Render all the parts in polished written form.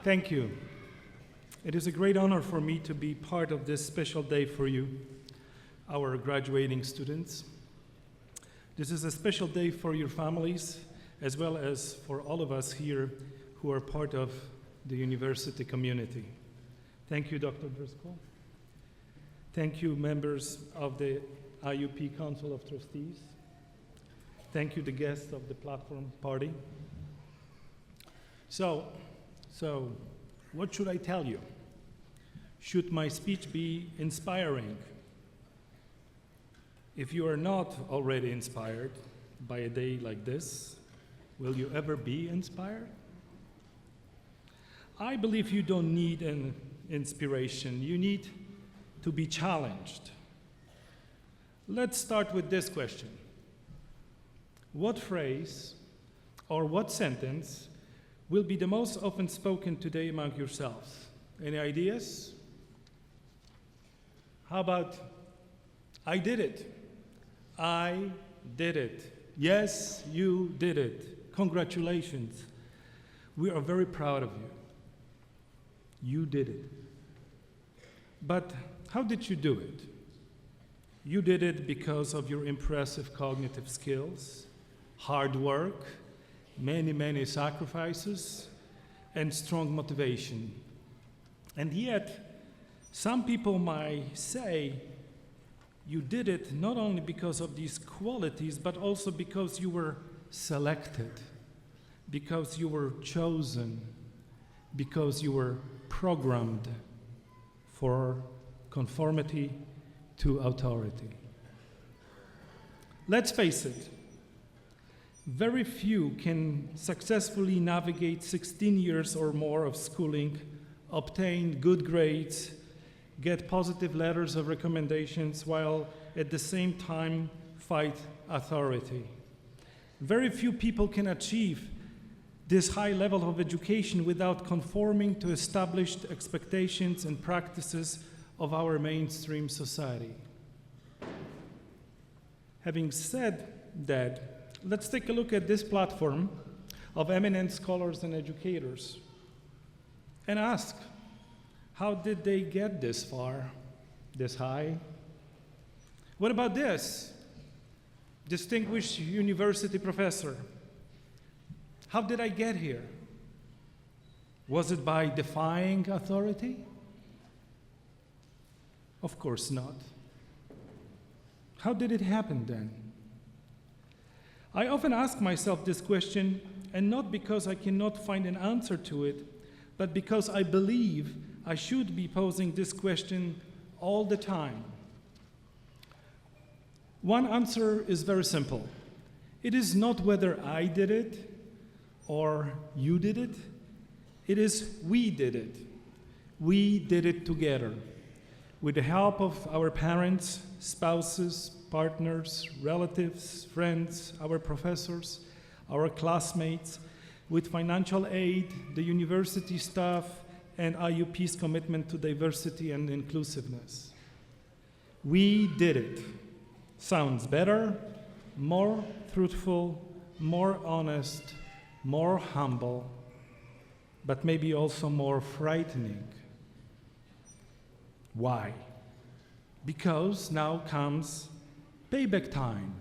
Thank you. It is a great honor for me to be part of this special day for you, our graduating students. This is a special day for your families, as well as for all of us here who are part of the university community. Thank you, Dr. Driscoll. Thank you, members of the IUP Council of Trustees. Thank you, the guests of the platform party. So what should I tell you? Should my speech be inspiring? If you are not already inspired by a day like this, will you ever be inspired? I believe you don't need an inspiration. You need to be challenged. Let's start with this question. What phrase or what sentence will be the most often spoken today among yourselves? Any ideas? How about, I did it. I did it. Yes, you did it. Congratulations. We are very proud of you. You did it. But how did you do it? You did it because of your impressive cognitive skills, hard work, many sacrifices, and strong motivation. And yet, some people might say you did it not only because of these qualities, but also because you were selected, because you were chosen, because you were programmed for conformity to authority. Let's face it, very few can successfully navigate 16 years or more of schooling, obtain good grades, get positive letters of recommendations, while at the same time fight authority. Very few people can achieve this high level of education without conforming to established expectations and practices of our mainstream society. Having said that, let's take a look at this platform of eminent scholars and educators and ask, how did they get this far, this high? What about this? Distinguished university professor. How did I get here? Was it by defying authority? Of course not. How did it happen then? I often ask myself this question, and not because I cannot find an answer to it, but because I believe I should be posing this question all the time. One answer is very simple. It is not whether I did it or you did it. It is we did it. We did it together. With the help of our parents, spouses, partners, relatives, friends, our professors, our classmates, with financial aid, the university staff, and IUP's commitment to diversity and inclusiveness. We did it. Sounds better, more truthful, more honest, more humble, but maybe also more frightening. Why? Because now comes payback time.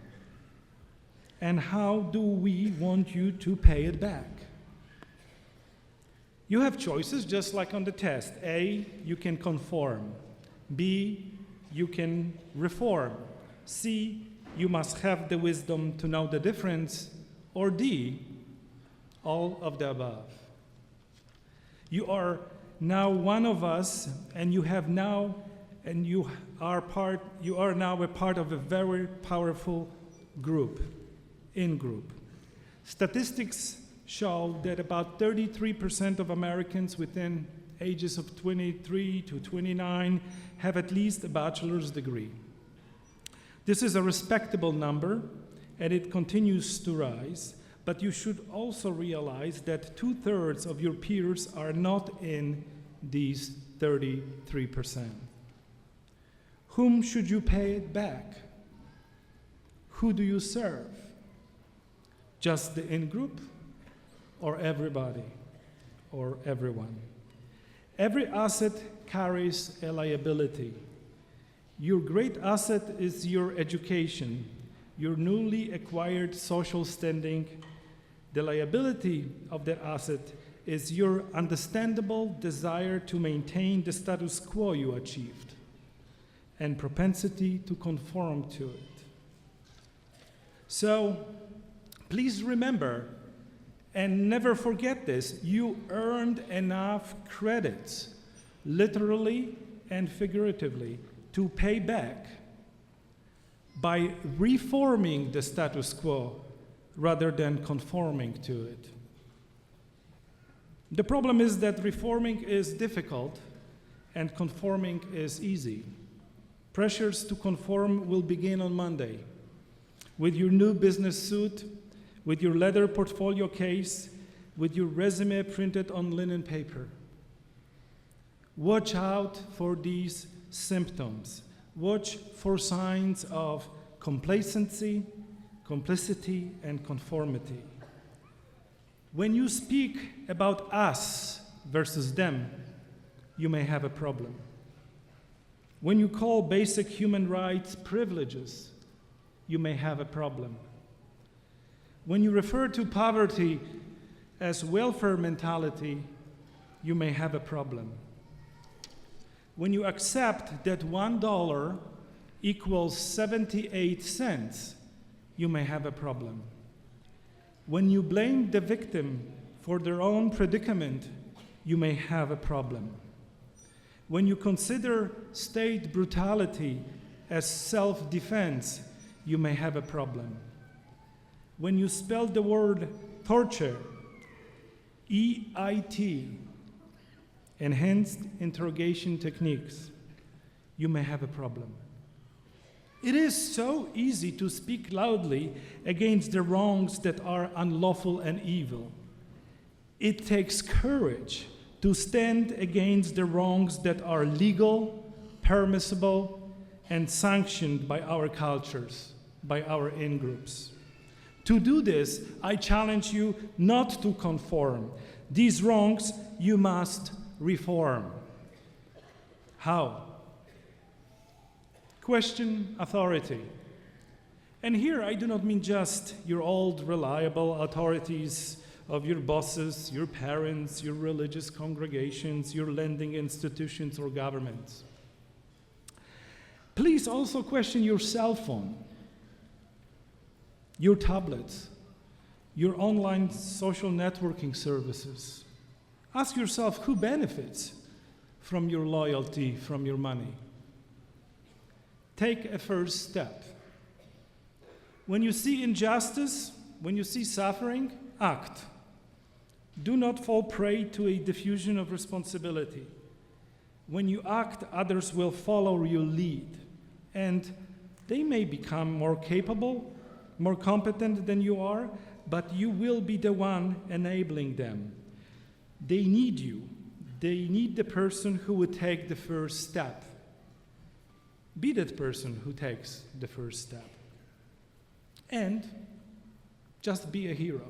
And how do we want you to pay it back? You have choices just like on the test. A, you can conform. B, you can reform. C, you must have the wisdom to know the difference. Or D, all of the above. You are now one of us, and you are now a part of a very powerful group, in-group. Statistics show that about 33% of Americans within ages of 23 to 29 have at least a bachelor's degree. This is a respectable number, and it continues to rise, but you should also realize that 2/3 of your peers are not in these 33%. Whom should you pay it back? Who do you serve? Just the in-group or everybody? or everyone. Every asset carries a liability. Your great asset is your education, your newly acquired social standing. The liability of that asset is your understandable desire to maintain the status quo you achieved and propensity to conform to it. So please remember and never forget this: you earned enough credits, literally and figuratively, to pay back by reforming the status quo rather than conforming to it. The problem is that reforming is difficult and conforming is easy. Pressures to conform will begin on Monday with your new business suit, with your leather portfolio case, with your resume printed on linen paper. Watch out for these symptoms. Watch for signs of complacency, complicity, and conformity. When you speak about us versus them, you may have a problem. When you call basic human rights privileges, you may have a problem. When you refer to poverty as welfare mentality, you may have a problem. When you accept that $1 equals 78 cents, you may have a problem. When you blame the victim for their own predicament, you may have a problem. When you consider state brutality as self-defense, you may have a problem. When you spell the word torture, EIT, enhanced interrogation techniques, you may have a problem. It is so easy to speak loudly against the wrongs that are unlawful and evil. It takes courage to stand against the wrongs that are legal, permissible, and sanctioned by our cultures, by our in-groups. To do this, I challenge you not to conform. These wrongs you must reform. How? Question authority. And here I do not mean just your old reliable authorities of your bosses, your parents, your religious congregations, your lending institutions or governments. Please also question your cell phone, your tablets, your online social networking services. Ask yourself who benefits from your loyalty, from your money. Take a first step. When you see injustice, when you see suffering, act. Do not fall prey to a diffusion of responsibility. When you act, others will follow your lead, and they may become more capable, more competent than you are, but you will be the one enabling them. They need you. They need the person who would take the first step. Be that person who takes the first step. And just be a hero.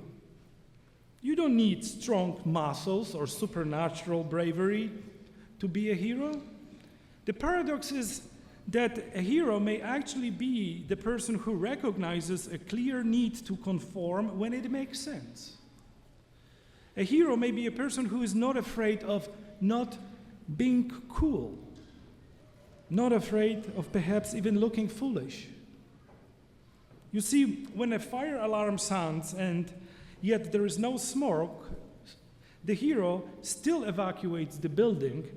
You don't need strong muscles or supernatural bravery to be a hero. The paradox is that a hero may actually be the person who recognizes a clear need to conform when it makes sense. A hero may be a person who is not afraid of not being cool, not afraid of perhaps even looking foolish. You see, when a fire alarm sounds and yet there is no smoke, the hero still evacuates the building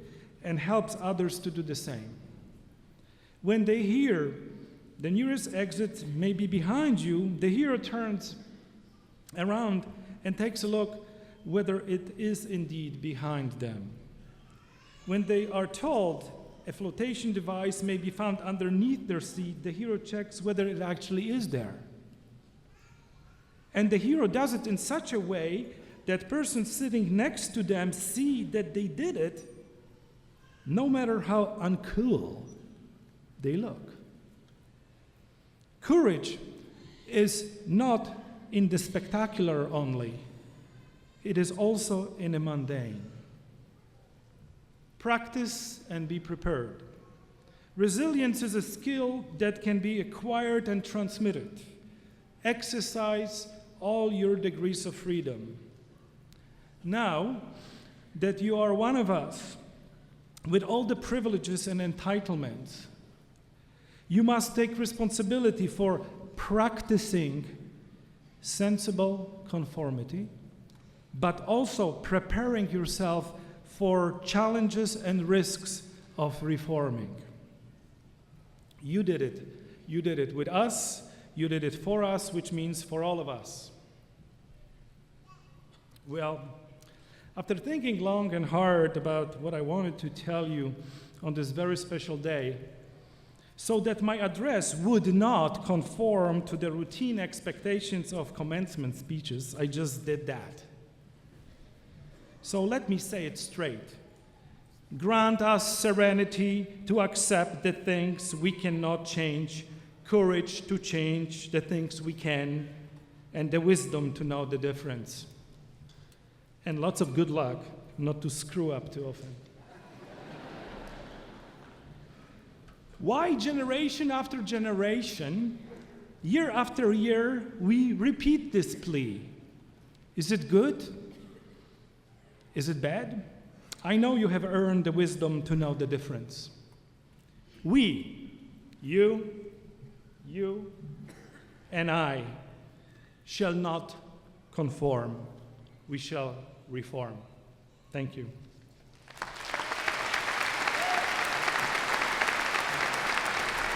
and helps others to do the same. When they hear the nearest exit may be behind you, the hero turns around and takes a look whether it is indeed behind them. When they are told a flotation device may be found underneath their seat, the hero checks whether it actually is there. And the hero does it in such a way that persons sitting next to them see that they did it, no matter how uncool they look. Courage is not in the spectacular only. it is also in the mundane. Practice and be prepared. Resilience is a skill that can be acquired and transmitted. Exercise all your degrees of freedom. Now that you are one of us, with all the privileges and entitlements, you must take responsibility for practicing sensible conformity, but also preparing yourself for challenges and risks of reforming. You did it. You did it with us. You did it for us, which means for all of us. Well, after thinking long and hard about what I wanted to tell you on this very special day, so that my address would not conform to the routine expectations of commencement speeches, I just did that. So let me say it straight. Grant us serenity to accept the things we cannot change, courage to change the things we can, and the wisdom to know the difference. And lots of good luck not to screw up too often. Why generation after generation, year after year, we repeat this plea? Is it good? Is it bad? I know you have earned the wisdom to know the difference. We, you, and I, shall not conform. We shall reform. Thank you.